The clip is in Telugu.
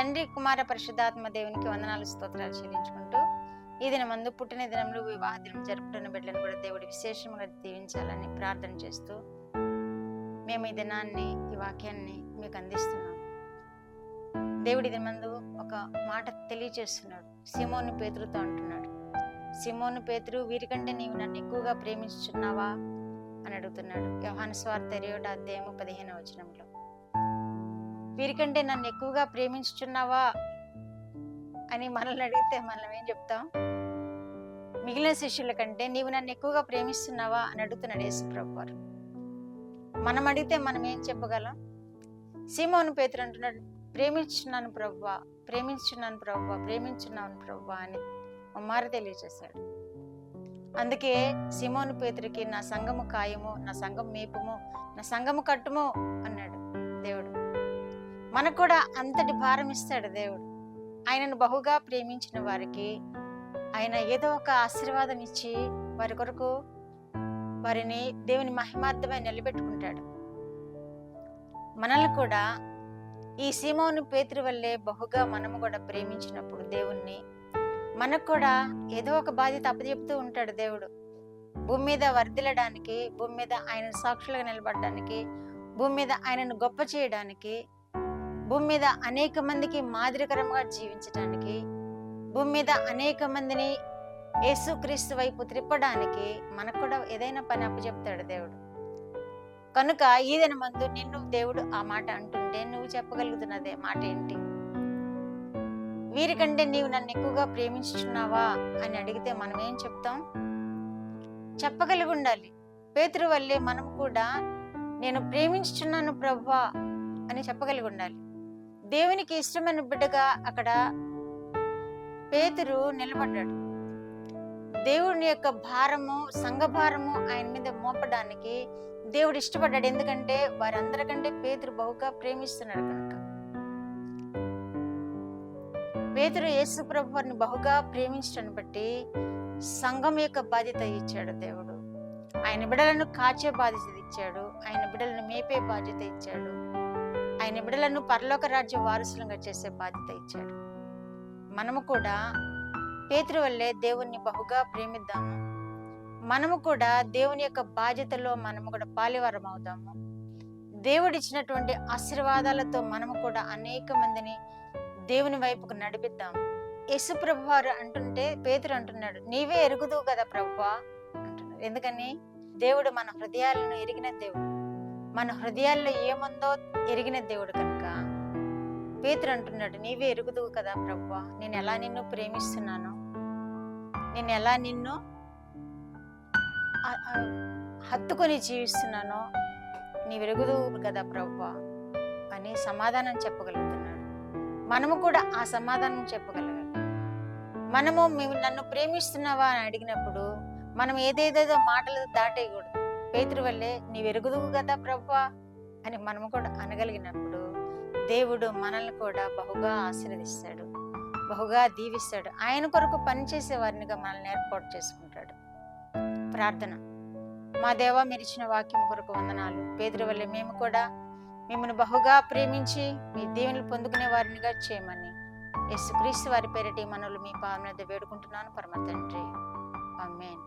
తండ్రి కుమార పరిశుద్ధాత్మ దేవునికి వందనాలు స్తోత్రాలు చెల్లించుకుంటూ ఈ దినమందు పుట్టిన దినంలో వివాహ దినం జరుపుతున్న బిడ్డలను కూడా దేవుడి విశేషంగా దీవించాలని ప్రార్థన చేస్తూ మేము ఈ దినాన్ని ఈ వాక్యాన్ని మీకు అందిస్తున్నాం. దేవుడి దినమందు ఒక మాట తెలియజేస్తున్నాడు. సీమోను పేతురుతో అంటున్నాడు, సీమోను పేతురు, వీరికంటే నీవు నన్ను ఎక్కువగా ప్రేమించుచున్నావా అని అడుగుతున్నాడు. యోహాను సువార్త 20:15 వీరికంటే నన్ను ఎక్కువగా ప్రేమించుచున్నావా అని మనల్ని అడిగితే మనం ఏం చెప్తాం? మిగిలిన శిష్యుల కంటే నీవు నన్ను ఎక్కువగా ప్రేమిస్తున్నావా అని అడుగుతున్నాడు యేసు ప్రభువారు. మనం అడిగితే మనం ఏం చెప్పగలం? సీమోను పేతురు అంటున్నాడు, ప్రేమించున్నాను ప్రభువా, ప్రేమించున్నాను ప్రభువా, ప్రేమించున్నాను ప్రభువా అని మమ్మారు తెలియజేశాడు. అందుకే సీమోను పేతురికి నా సంఘము కాయము, నా సంఘం మేపుము, నా సంఘము కట్టుము అన్నాడు దేవుడు. మనకు కూడా అంతటి భారం ఇస్తాడు దేవుడు. ఆయనను బహుగా ప్రేమించిన వారికి ఆయన ఏదో ఒక ఆశీర్వాదం ఇచ్చి వారి కొరకు వారిని దేవుని మహిమార్థమై నిలబెట్టుకుంటాడు. మనల్ని కూడా ఈ సీమోను పేతురు వల్లే బహుగా మనము కూడా ప్రేమించినప్పుడు దేవుణ్ణి మనకు కూడా ఏదో ఒక బాధ్యత అప్పచెప్తూ ఉంటాడు దేవుడు. భూమి మీద వర్ధిల్లడానికి, భూమి మీద ఆయన సాక్షులుగా నిలబడడానికి, భూమి మీద ఆయనను గొప్ప చేయడానికి, భూమి మీద అనేక మందికి మాదిరికరంగా జీవించడానికి, భూమి మీద అనేక మందిని యేసుక్రీస్తు వైపు త్రిప్పడానికి మనకు కూడా ఏదైనా పని అప్పచెప్తాడు దేవుడు. కనుక ఈ దినమందు నిన్ను దేవుడు ఆ మాట అంటుంటే నువ్వు చెప్పగలుగుతున్నదే మాట ఏంటి? వీరికంటే నీవు నన్ను ఎక్కువగా ప్రేమించుచున్నావా అని అడిగితే మనం ఏం చెప్తాం? చెప్పగలిగి ఉండాలి. పేతురు వల్లే మనం కూడా నేను ప్రేమించుచున్నాను ప్రభువా అని చెప్పగలిగి ఉండాలి. దేవునికి ఇష్టమైన బిడ్డగా అక్కడ పేతురు నిలబడ్డాడు. దేవుని యొక్క భారము, సంఘ భారము ఆయన మీద మోపడానికి దేవుడు ఇష్టపడ్డాడు. ఎందుకంటే వారందరికంటే పేతురు బహుగా ప్రేమిస్తున్నాడు కనుక. పేతురు యేసు ప్రభు వారిని బహుగా ప్రేమించడాన్ని బట్టి సంఘం యొక్క బాధ్యత ఇచ్చాడు దేవుడు. ఆయన బిడ్డలను కాచే బాధ్యత ఇచ్చాడు, ఆయన బిడ్డలను మేపే బాధ్యత ఇచ్చాడు, ఆయన బిడ్డలను పరలోక రాజ్య వారసులంగా చేసే బాధ్యత ఇచ్చాడు. మనము కూడా పేతురు వల్లే దేవుణ్ణి బహుగా ప్రేమిద్దాము. మనము కూడా దేవుని యొక్క బాధ్యతలో మనము కూడా పాలివారం అవుదాము. దేవుడిచ్చినటువంటి ఆశీర్వాదాలతో మనము కూడా అనేక మందిని దేవుని వైపుకు నడిపిద్దాం. యేసు ప్రభు వారు అంటుంటే పేతురు అంటున్నాడు, నీవే ఎరుగుదువు కదా ప్రభువా అంటున్నాడు. ఎందుకని? దేవుడు మన హృదయాలను ఎరిగిన దేవుడు, మన హృదయాల్లో ఏముందో ఎరిగిన దేవుడు కనుక పేతురు అంటున్నాడు, నీవే ఎరుగుదువు కదా ప్రభువా, నేను ఎలా నిన్ను ప్రేమిస్తున్నాను, నేను ఎలా నిన్ను హత్తుకొని జీవిస్తున్నానో నీవు ఎరుగుదువు కదా ప్రభువా అని సమాధానం చెప్పగలుగుతున్నాడు. మనము కూడా ఆ సమాధానం చెప్పగలగాలి. మనము నన్ను ప్రేమిస్తున్నావా అని అడిగినప్పుడు మనం ఏదేదేదో మాటలు దాటేయకూడదు. పేతురు వల్లే నీవు ఎరుగుదువు కదా ప్రభువా అని మనము కూడా అనగలిగినప్పుడు దేవుడు మనల్ని కూడా బహుగా ఆశీర్వదిస్తాడు, బహుగా దీవిస్తాడు. ఆయన కొరకు పనిచేసే వారినిగా మనల్ని ఏర్పాటు చేసుకుంటాడు. ప్రార్థన. మా దేవా, మీరు ఇచ్చిన వాక్యం కొరకు వందనాలు. పేతురు వల్లే మేము కూడా మిమ్మల్ని బహుగా ప్రేమించి మీ దీవెనలు పొందుకునే వారినిగా చేయమని యేసుక్రీస్తు వారి పేరిట మనల్ని మీ పాదం మీద వేడుకుంటున్నాను పరమ తండ్రి. ఆమేన్.